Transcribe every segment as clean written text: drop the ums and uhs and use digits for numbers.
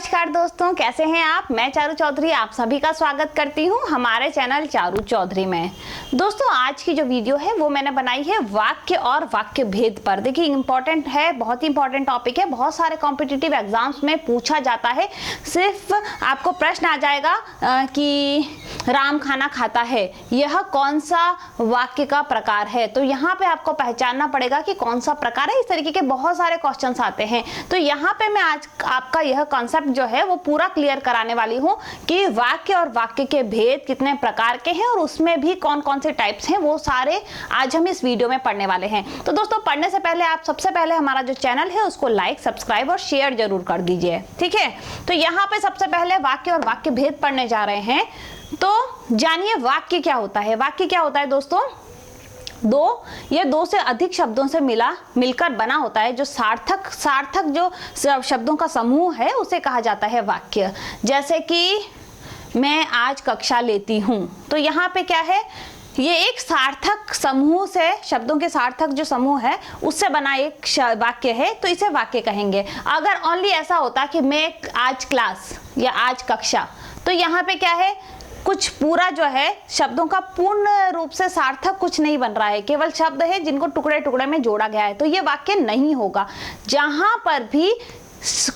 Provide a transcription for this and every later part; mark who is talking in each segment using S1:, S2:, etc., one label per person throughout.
S1: नमस्कार दोस्तों, कैसे हैं आप। मैं चारू चौधरी आप सभी का स्वागत करती हूं हमारे चैनल चारू चौधरी में। दोस्तों, आज की जो वीडियो है वो मैंने बनाई है वाक्य और वाक्य भेद पर। देखिए, इंपॉर्टेंट है, बहुत ही इंपॉर्टेंट टॉपिक है, बहुत सारे कॉम्पिटिटिव एग्जाम्स में पूछा जाता है। सिर्फ आपको प्रश्न आ जाएगा कि राम खाना खाता है, यह कौन सा वाक्य का प्रकार है। तो यहाँ पे आपको पहचानना पड़ेगा कि कौन सा प्रकार है। इस तरीके के बहुत सारे क्वेश्चंस आते हैं। तो यहाँ पे मैं आज आपका यह कॉन्सेप्ट जो है वो पूरा क्लियर कराने वाली हूँ कि वाक्य और वाक्य के भेद कितने प्रकार के हैं और उसमें भी कौन कौन से टाइप्स हैं, वो सारे आज हम इस वीडियो में पढ़ने वाले हैं। तो दोस्तों, पढ़ने से पहले आप सबसे पहले हमारा जो चैनल है उसको लाइक, सब्सक्राइब और शेयर जरूर कर दीजिए, ठीक है। तो यहाँ पे सबसे पहले वाक्य और वाक्य भेद पढ़ने जा रहे हैं। तो जानिए वाक्य क्या होता है। वाक्य क्या होता है दोस्तों, दो से अधिक शब्दों से मिलकर बना होता है। जो सार्थक जो शब्दों का समूह है उसे कहा जाता है वाक्य। जैसे कि मैं आज कक्षा लेती हूँ, तो यहाँ पे क्या है, ये एक सार्थक समूह से, शब्दों के सार्थक जो समूह है उससे बना एक वाक्य है, तो इसे वाक्य कहेंगे। अगर ओनली ऐसा होता कि मैं आज क्लास या आज कक्षा, तो यहाँ पे क्या है, कुछ पूरा जो है शब्दों का पूर्ण रूप से सार्थक कुछ नहीं बन रहा है, केवल शब्द है जिनको टुकड़े टुकड़े में जोड़ा गया है, तो ये वाक्य नहीं होगा। जहां पर भी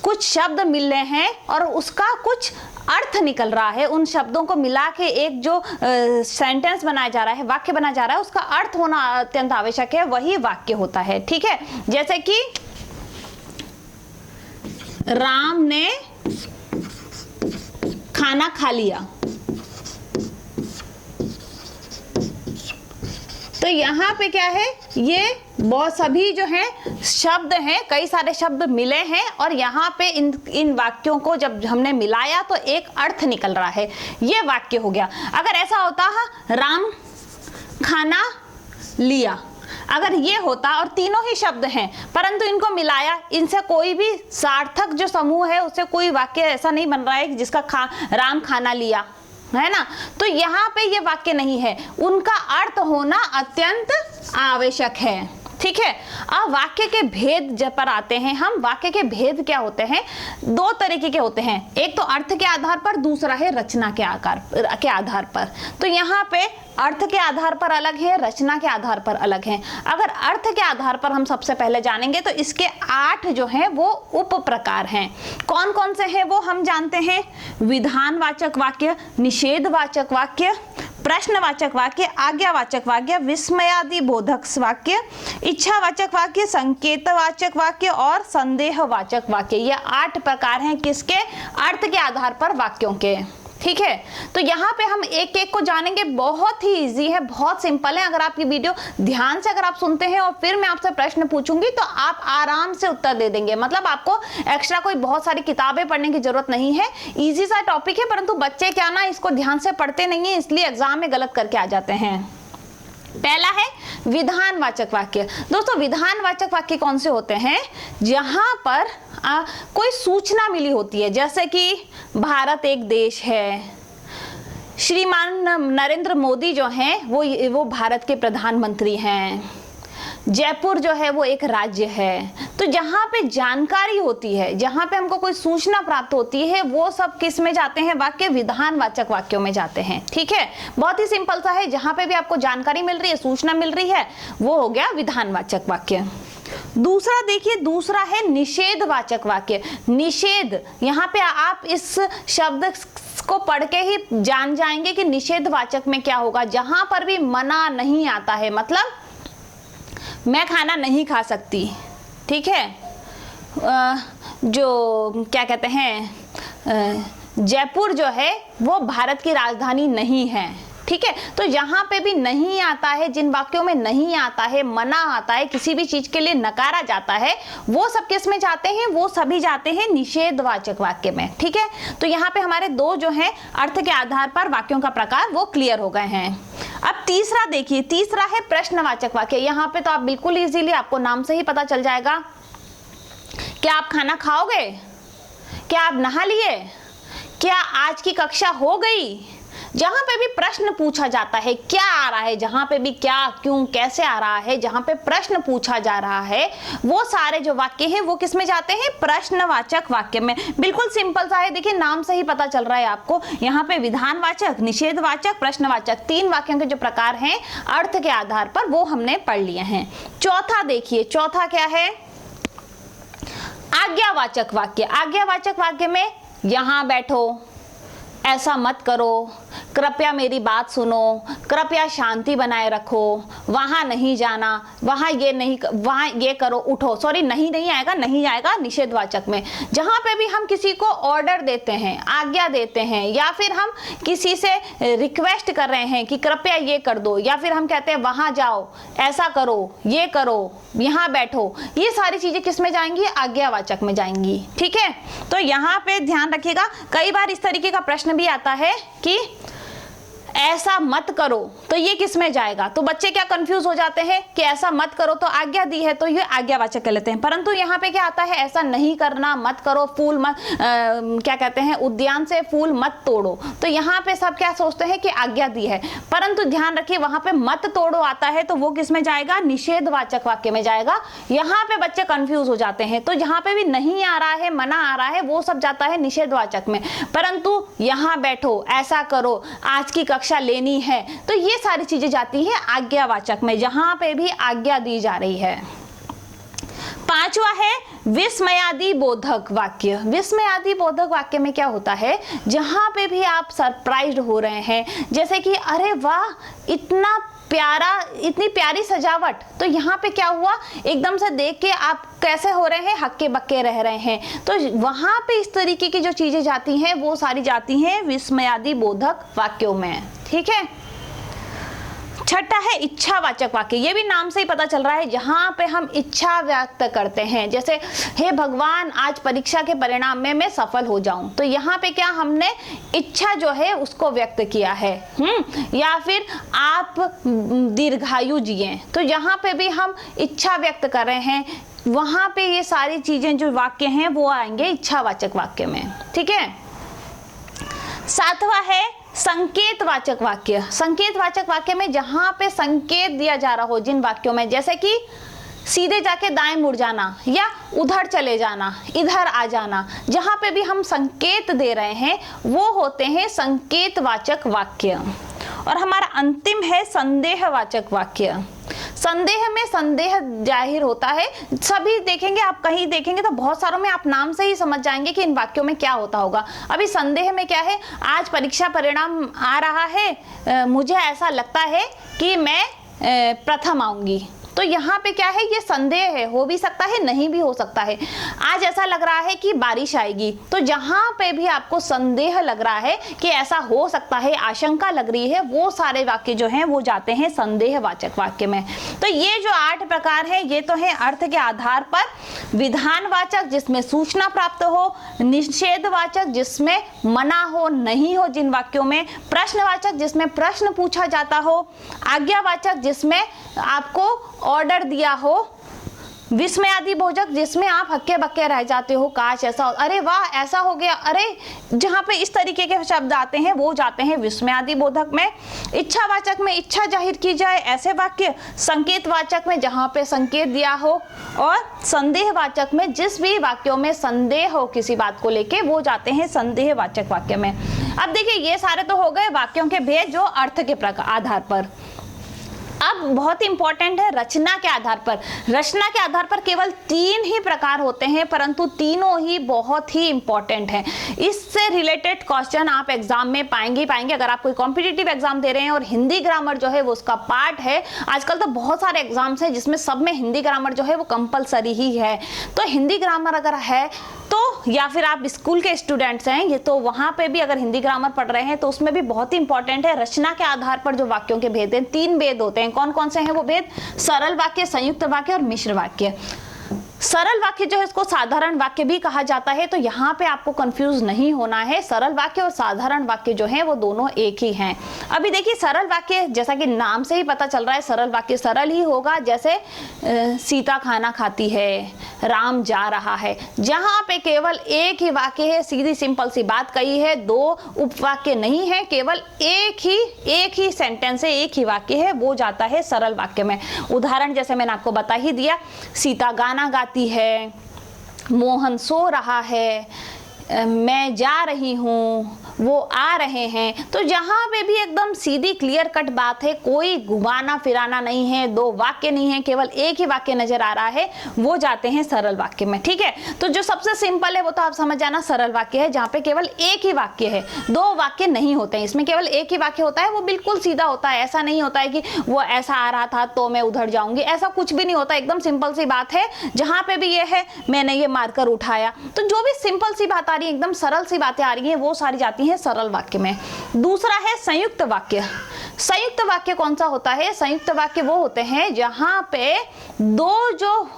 S1: कुछ शब्द मिल रहे हैं और उसका कुछ अर्थ निकल रहा है, उन शब्दों को मिला के एक जो सेंटेंस बनाया जा रहा है, वाक्य बनाया जा रहा है, उसका अर्थ होना अत्यंत आवश्यक है, वही वाक्य होता है, ठीक है। जैसे कि राम ने खाना खा लिया, तो यहाँ पे क्या है, ये बहुत सभी जो हैं शब्द हैं, कई सारे शब्द मिले हैं और यहाँ पे इन वाक्यों को जब हमने मिलाया तो एक अर्थ निकल रहा है, ये वाक्य हो गया। अगर ऐसा होता राम खाना लिया, अगर ये होता और तीनों ही शब्द हैं परंतु इनको मिलाया, इनसे कोई भी सार्थक जो समूह है उससे कोई वाक्य ऐसा नहीं बन रहा है जिसका राम खाना लिया, है ना। तो यहाँ पे ये वाक्य नहीं है, उनका अर्थ होना अत्यंत आवश्यक है, ठीक है। अब वाक्य के भेद जब पर आते हैं हम, वाक्य के भेद क्या होते हैं, दो तरीके के होते हैं। एक तो अर्थ के आधार पर, दूसरा है रचना के आधार पर। तो यहाँ पे अर्थ के आधार पर अलग है, रचना के आधार पर अलग है। अगर अर्थ के आधार पर हम सबसे पहले जानेंगे तो इसके 8 जो हैं वो उप प्रकार हैं। कौन कौन से हैं वो हम जानते हैं। विधानवाचक वाक्य, निषेधवाचक वाक्य, प्रश्नवाचक वाक्य, आज्ञावाचक वाक्य, विस्मयादि बोधक वाक्य, इच्छावाचक वाक्य, संकेतवाचक वाक्य और संदेहवाचक वाक्य। ये 8 प्रकार हैं किसके, अर्थ के आधार पर वाक्यों के, ठीक है। तो यहाँ पे हम एक एक को जानेंगे, बहुत ही इजी है, बहुत सिंपल है। अगर आपकी वीडियो ध्यान से अगर आप सुनते हैं और फिर मैं आपसे प्रश्न पूछूंगी तो आप आराम से उत्तर दे देंगे। मतलब आपको एक्स्ट्रा कोई बहुत सारी किताबें पढ़ने की जरूरत नहीं है। इजी सा टॉपिक है, परंतु बच्चे क्या ना इसको ध्यान से पढ़ते नहीं है, इसलिए एग्जाम में गलत करके आ जाते हैं। पहला है विधानवाचक वाक्य। दोस्तों, विधानवाचक वाक्य कौन से होते हैं, जहां पर कोई सूचना मिली होती है। जैसे कि भारत एक देश है, श्रीमान नरेंद्र मोदी जो हैं वो भारत के प्रधानमंत्री हैं, जयपुर जो है वो एक राज्य है। तो जहां पे जानकारी होती है, जहां पे हमको कोई सूचना प्राप्त होती है, वो सब किस में जाते हैं, वाक्य विधानवाचक वाक्यों में जाते हैं, ठीक है। बहुत ही सिंपल सा है, जहां पे भी आपको जानकारी मिल रही है, सूचना मिल रही है, वो हो गया विधानवाचक वाक्य। दूसरा देखिए, दूसरा है निषेधवाचक वाक्य। निषेध, यहाँ पे आप इस शब्द को पढ़ के ही जान जाएंगे कि निषेधवाचक में क्या होगा। जहां पर भी मना नहीं आता है, मतलब मैं खाना नहीं खा सकती, ठीक है। जो क्या कहते हैं, जयपुर जो है वो भारत की राजधानी नहीं है, ठीक है। तो यहाँ पे भी नहीं आता है, जिन वाक्यों में नहीं आता है, मना आता है, किसी भी चीज के लिए नकारा जाता है, वो सब किस में जाते हैं, वो सभी जाते हैं निषेधवाचक वाक्य में, ठीक है। तो यहाँ पे हमारे दो जो हैं अर्थ के आधार पर वाक्यों का प्रकार वो क्लियर हो गए हैं। अब तीसरा देखिए, तीसरा है प्रश्नवाचक वाक्य। यहाँ पे तो आप बिल्कुल इजीली, आपको नाम से ही पता चल जाएगा, क्या आप खाना खाओगे, क्या आप नहा लिए, क्या आज की कक्षा हो गई, जहां पे भी प्रश्न पूछा जाता है, क्या आ रहा है, जहां पे भी क्या, क्यों, कैसे आ रहा है, जहां पे प्रश्न पूछा जा रहा है, वो सारे जो वाक्य हैं वो किस में जाते हैं, प्रश्नवाचक वाक्य में। बिल्कुल सिंपल सा है, देखिए नाम से ही पता चल रहा है आपको। यहाँ पे विधानवाचक, निषेधवाचक, प्रश्नवाचक, 3 वाक्यों के जो प्रकार हैं अर्थ के आधार पर वो हमने पढ़ लिए हैं। चौथा देखिए, चौथा क्या है, आज्ञावाचक वाक्य। आज्ञावाचक वाक्य में यहां बैठो, ऐसा मत करो, कृपया मेरी बात सुनो, कृपया शांति बनाए रखो, वहां नहीं जाना, वहां ये नहीं, वहां ये करो, उठो, सॉरी नहीं आएगा, नहीं आएगा निषेधवाचक में। जहां पे भी हम किसी को ऑर्डर देते हैं, आज्ञा देते हैं, या फिर हम किसी से रिक्वेस्ट कर रहे हैं कि कृपया ये कर दो, या फिर हम कहते हैं वहां जाओ, ऐसा करो, ये करो, यहाँ बैठो, ये सारी चीजें किस में जाएंगी, आज्ञावाचक में जाएंगी। ठीक है, तो यहाँ पे ध्यान रखिएगा, कई बार इस तरीके का प्रश्न भी आता है कि ऐसा मत करो, तो ये किस में जाएगा, तो बच्चे क्या कंफ्यूज हो जाते हैं कि ऐसा मत करो तो आज्ञा दी है तो ये आज्ञावाचक कहलाते हैं। परंतु यहाँ पे क्या आता है, ऐसा नहीं करना, मत करो, फूल मत क्या कहते हैं, उद्यान से फूल मत तोड़ो, तो यहाँ पे सब क्या सोचते हैं कि आज्ञा दी है। परंतु ध्यान रखिए वहां पे मत तोड़ो आता है तो वो किस में जाएगा, निषेधवाचक वाक्य में जाएगा। यहाँ पे बच्चे कंफ्यूज हो जाते हैं, तो जहाँ पे भी नहीं आ रहा है, मना आ रहा है, वो सब जाता है निषेधवाचक में। परंतु यहाँ बैठो, ऐसा करो, आज की कक्षा लेनी है, तो ये सारी चीजें जाती है आज्ञावाचक में, जहां पे भी आज्ञा दी जा रही है। पांचवा है विस्मयादि बोधक वाक्य। विस्मयादि बोधक वाक्य में क्या होता है, जहां पे भी आप सरप्राइज्ड हो रहे हैं, जैसे कि अरे वाह इतना प्यारा, इतनी प्यारी सजावट, तो यहाँ पे क्या हुआ, एकदम से देख के आप कैसे हो रहे हैं, हक्के बक्के रह रहे हैं, तो वहां पे इस तरीके की जो चीजें जाती हैं वो सारी जाती हैं विस्मयादि बोधक वाक्यों में। ठीक है, छठा है इच्छावाचक वाक्य। ये भी नाम से ही पता चल रहा है, जहां पे हम इच्छा व्यक्त करते हैं, जैसे हे भगवान आज परीक्षा के परिणाम में मैं सफल हो जाऊं, तो यहाँ पे क्या हमने इच्छा जो है उसको व्यक्त किया है। या फिर आप दीर्घायु जिए, तो यहाँ पे भी हम इच्छा व्यक्त कर रहे हैं, वहां पे ये सारी चीजें जो वाक्य हैं वो आएंगे इच्छावाचक वाक्य में। ठीक है, सातवां है संकेतवाचक वाक्य। संकेतवाचक वाक्य में जहां पे संकेत दिया जा रहा हो जिन वाक्यों में, जैसे कि सीधे जाके दाएं मुड़ जाना, या उधर चले जाना, इधर आ जाना, जहां पे भी हम संकेत दे रहे हैं वो होते हैं संकेतवाचक वाक्य। और हमारा अंतिम है संदेहवाचक वाक्य। संदेह में संदेह जाहिर होता है, सभी देखेंगे, आप कहीं देखेंगे तो बहुत सारों में आप नाम से ही समझ जाएंगे कि इन वाक्यों में क्या होता होगा। अभी संदेह में क्या है, आज परीक्षा परिणाम आ रहा है, मुझे ऐसा लगता है कि मैं प्रथम आऊंगी, तो यहाँ पे क्या है, ये संदेह है, हो भी सकता है नहीं भी हो सकता है। आज ऐसा लग रहा है कि बारिश आएगी, तो जहाँ पे भी आपको संदेह लग रहा है कि ऐसा हो सकता है, आशंका लग रही है, वो सारे वाक्य जो हैं वो जाते हैं संदेहवाचक वाक्य में। तो ये जो 8 प्रकार हैं ये तो है अर्थ के आधार पर। विधानवाचक जिसमें सूचना प्राप्त हो, निषेधवाचक जिसमें मना हो, नहीं हो जिन वाक्यों में, प्रश्नवाचक जिसमें प्रश्न पूछा जाता हो, आज्ञावाचक जिसमें आपको ऑर्डर दिया हो, विस्मयादि बोधक जिसमें आप हक्के बक्के रह जाते हो, काश ऐसा हो, अरे वाह ऐसा हो गया, अरे, जहां पे इस तरीके के शब्द आते हैं वो जाते हैं विस्मयादि बोधक में। इच्छावाचक में इच्छा जाहिर की जाए ऐसे वाक्य, संकेतवाचक में जहां पे संकेत दिया हो, और संदेहवाचक में जिस भी वाक्यों में संदेह हो किसी बात को लेके वो जाते हैं संदेहवाचक वाक्य में। अब देखिए ये सारे तो हो गए वाक्यों के भेद जो अर्थ के आधार पर। अब बहुत इंपॉर्टेंट है रचना के आधार पर। रचना के आधार पर केवल 3 ही प्रकार होते हैं, परंतु तीनों ही बहुत ही इंपॉर्टेंट हैं। इससे रिलेटेड क्वेश्चन आप एग्जाम में पाएंगे। अगर आप कोई कॉम्पिटिटिव एग्जाम दे रहे हैं और हिंदी ग्रामर जो है वो उसका पार्ट है, आजकल तो बहुत सारे एग्जाम्स हैं जिसमें सब में हिंदी ग्रामर जो है वो कंपलसरी ही है। तो हिंदी ग्रामर अगर है तो, या फिर आप स्कूल के स्टूडेंट्स हैं ये, तो वहां पे भी अगर हिंदी ग्रामर पढ़ रहे हैं तो उसमें भी बहुत ही इंपॉर्टेंट है रचना के आधार पर जो वाक्यों के भेद हैं। 3 भेद होते हैं। कौन कौन से हैं वो भेद? सरल वाक्य, संयुक्त वाक्य और मिश्र वाक्य। सरल वाक्य जो है इसको साधारण वाक्य भी कहा जाता है, तो यहाँ पे आपको कंफ्यूज नहीं होना है। सरल वाक्य और साधारण वाक्य जो है वो दोनों एक ही हैं। अभी देखिए सरल वाक्य, जैसा कि नाम से ही पता चल रहा है सरल वाक्य सरल ही होगा। जैसे सीता खाना खाती है, राम जा रहा है, जहाँ पे केवल एक ही वाक्य है, सीधी सिंपल सी बात कही है, दो उपवाक्य नहीं है, केवल एक ही सेंटेंस है, एक ही वाक्य है, वो जाता है सरल वाक्य में। उदाहरण जैसे मैंने आपको बता ही दिया, सीता गाना गाती है, मोहन सो रहा है, मैं जा रही हूँ, वो आ रहे हैं। तो जहां पे भी एकदम सीधी क्लियर कट बात है, कोई घुमाना फिराना नहीं है, दो वाक्य नहीं है, केवल एक ही वाक्य नजर आ रहा है, वो जाते हैं सरल वाक्य में। ठीक है, तो जो सबसे सिंपल है वो तो आप समझ जाना सरल वाक्य है, जहां पे केवल एक ही वाक्य है, दो वाक्य नहीं होते हैं। इसमें केवल एक ही वाक्य होता है, वो बिल्कुल सीधा होता है। ऐसा नहीं होता है कि वो ऐसा आ रहा था तो मैं उधर जाऊंगी, ऐसा कुछ भी नहीं होता। एकदम सिंपल सी बात है, जहां पे भी ये है मैंने ये मारकर उठाया, तो जो भी सिंपल सी बात आ रही है, एकदम सरल सी बातें आ रही हैं, वो सारी जाती हैं सरल वाक्य में। दूसरा है संयुक्त वाक्य। संयुक्त वाक्य कौन सा होता है? संयुक्त वाक्य वो होते हैं जहां पे दो जो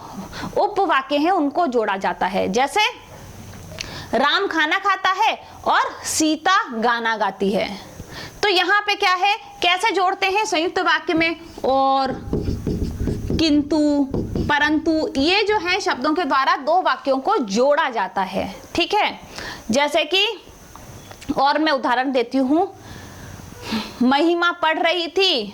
S1: उपवाक्य हैं उनको जोड़ा जाता है। जैसे राम खाना खाता है और सीता गाना गाती है, तो यहां पे क्या है, कैसे जोड़ते हैं संयुक्त वाक्य में? और, किंतु, परंतु, ये जो है शब्दों के द्वारा दो वाक्यों को जोड़ा जाता है। ठीक है, जैसे कि, और मैं उदाहरण देती हूं, महिमा पढ़ रही थी,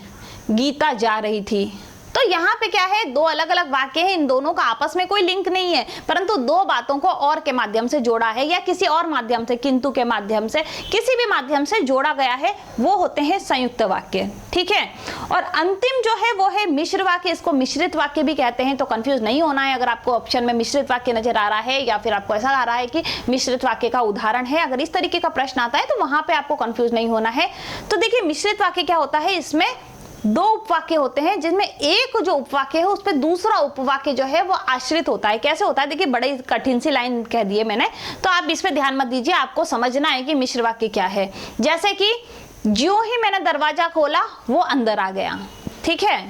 S1: गीता जा रही थी। तो यहाँ पे क्या है, दो अलग अलग वाक्य हैं, इन दोनों का आपस में कोई लिंक नहीं है, परंतु दो बातों को और के माध्यम से जोड़ा है, या किसी और माध्यम से, किंतु के माध्यम से, किसी भी माध्यम से जोड़ा गया है, वो होते हैं संयुक्त वाक्य। ठीक है, और अंतिम जो है वो है मिश्र वाक्य। इसको मिश्रित वाक्य भी कहते हैं, तो कंफ्यूज नहीं होना है। अगर आपको ऑप्शन में मिश्रित वाक्य नजर आ रहा है, या फिर आपको ऐसा आ रहा है कि मिश्रित वाक्य का उदाहरण है, अगर इस तरीके का प्रश्न आता है तो वहां पे आपको कंफ्यूज नहीं होना है। तो देखिए मिश्रित वाक्य क्या होता है, इसमें दो उपवाक्य होते हैं, जिनमें एक जो उपवाक्य है उस पे दूसरा उपवाक्य जो है वो आश्रित होता है। कैसे होता है? देखिए बड़ी कठिन सी लाइन कह दी है मैंने, तो आप इस पे ध्यान मत दीजिए, आपको समझना है कि मिश्र वाक्य क्या है। जैसे कि ज्यों ही मैंने दरवाजा खोला वो अंदर आ गया। ठीक है,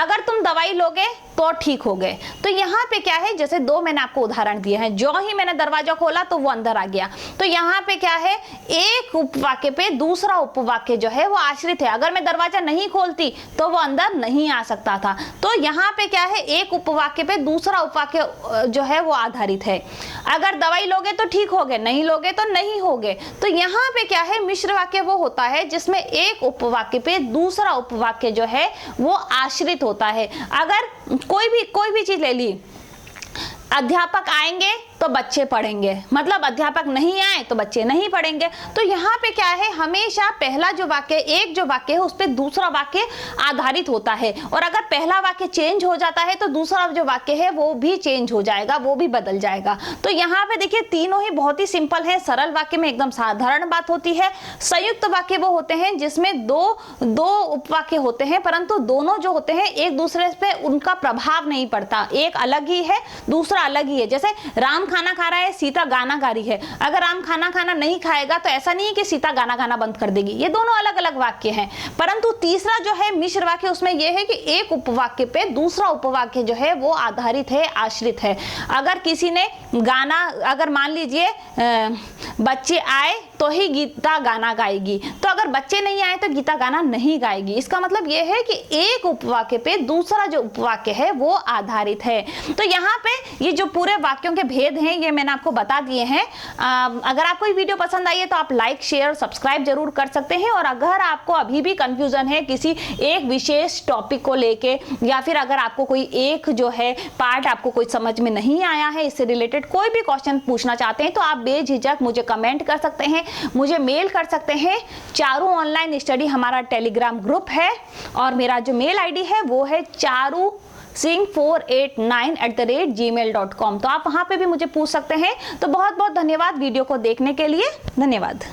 S1: अगर तुम दवाई लोगे तो ठीक हो गए। तो यहाँ पे क्या है, जैसे दो मैंने आपको उदाहरण दिए हैं, जो ही मैंने दरवाजा खोला तो वो अंदर आ गया। तो यहाँ पे क्या है, एक उपवाक्य पे दूसरा उपवाक्य जो है वो आश्रित है। अगर मैं दरवाजा नहीं खोलती तो वो अंदर नहीं आ सकता था। तो यहाँ पे क्या है, एक उपवाक्य पे दूसरा उपवाक्य जो है वो आधारित है। अगर दवाई लोगे तो ठीक हो गए, नहीं लोगे तो नहीं हो गए। तो यहाँ पे क्या है, मिश्र वाक्य वो होता है जिसमें एक उपवाक्य पे दूसरा उपवाक्य जो है वो आश्रित होता है। अगर कोई भी चीज ले ली, अध्यापक आएंगे तो बच्चे पढ़ेंगे, मतलब अध्यापक नहीं आए तो बच्चे नहीं पढ़ेंगे। तो यहाँ पे क्या है, हमेशा पहला जो वाक्य, एक जो वाक्य है उस पे दूसरा वाक्य आधारित होता है, और अगर पहला वाक्य चेंज हो जाता है तो दूसरा जो वाक्य है वो भी चेंज हो जाएगा, वो भी बदल जाएगा। तो यहाँ पे देखिए तीनों ही बहुत ही सिंपल है। सरल वाक्य में एकदम साधारण बात होती है। संयुक्त वाक्य वो होते हैं जिसमें दो उपवाक्य होते हैं, परंतु दोनों जो होते हैं एक दूसरे पे उनका प्रभाव नहीं पड़ता, एक अलग ही है दूसरा अलग ही है। जैसे राम खाना खा रहा है, सीता गाना गा रही है। अगर राम खाना नहीं खाएगा तो ऐसा नहीं है कि सीता गाना गाना बंद कर देगी, ये दोनों अलग अलग वाक्य हैं। परंतु तीसरा जो है मिश्र वाक्य, उसमें यह है कि एक उपवाक्य पे दूसरा उपवाक्य जो है वो आधारित है, आश्रित है। अगर किसी ने गाना, अगर मान लीजिए बच्चे आए तो ही गीता गाना गाएगी, तो अगर बच्चे नहीं आए तो गीता गाना नहीं गाएगी। इसका मतलब यह है कि एक उपवाक्य पे दूसरा जो उपवाक्य है वो आधारित है। तो यहाँ पे ये जो पूरे वाक्यों के भेद हैं ये मैंने आपको बता दिए हैं। अगर आपको ये वीडियो पसंद आई है तो आप लाइक, शेयर और सब्सक्राइब जरूर कर सकते हैं। और अगर आपको अभी भी कंफ्यूजन है किसी एक विशेष टॉपिक को लेके, या फिर अगर आपको कोई एक जो है पार्ट आपको कोई समझ में नहीं आया है, इससे रिलेटेड कोई भी क्वेश्चन पूछना चाहते हैं, तो आप बेझिझक मुझे कमेंट कर सकते हैं, मुझे मेल कर सकते हैं। चारू ऑनलाइन स्टडी हमारा टेलीग्राम ग्रुप है, और मेरा जो मेल आईडी है वो है charusingh489@gmail.com। तो आप वहां पे भी मुझे पूछ सकते हैं। तो बहुत बहुत धन्यवाद वीडियो को देखने के लिए, धन्यवाद।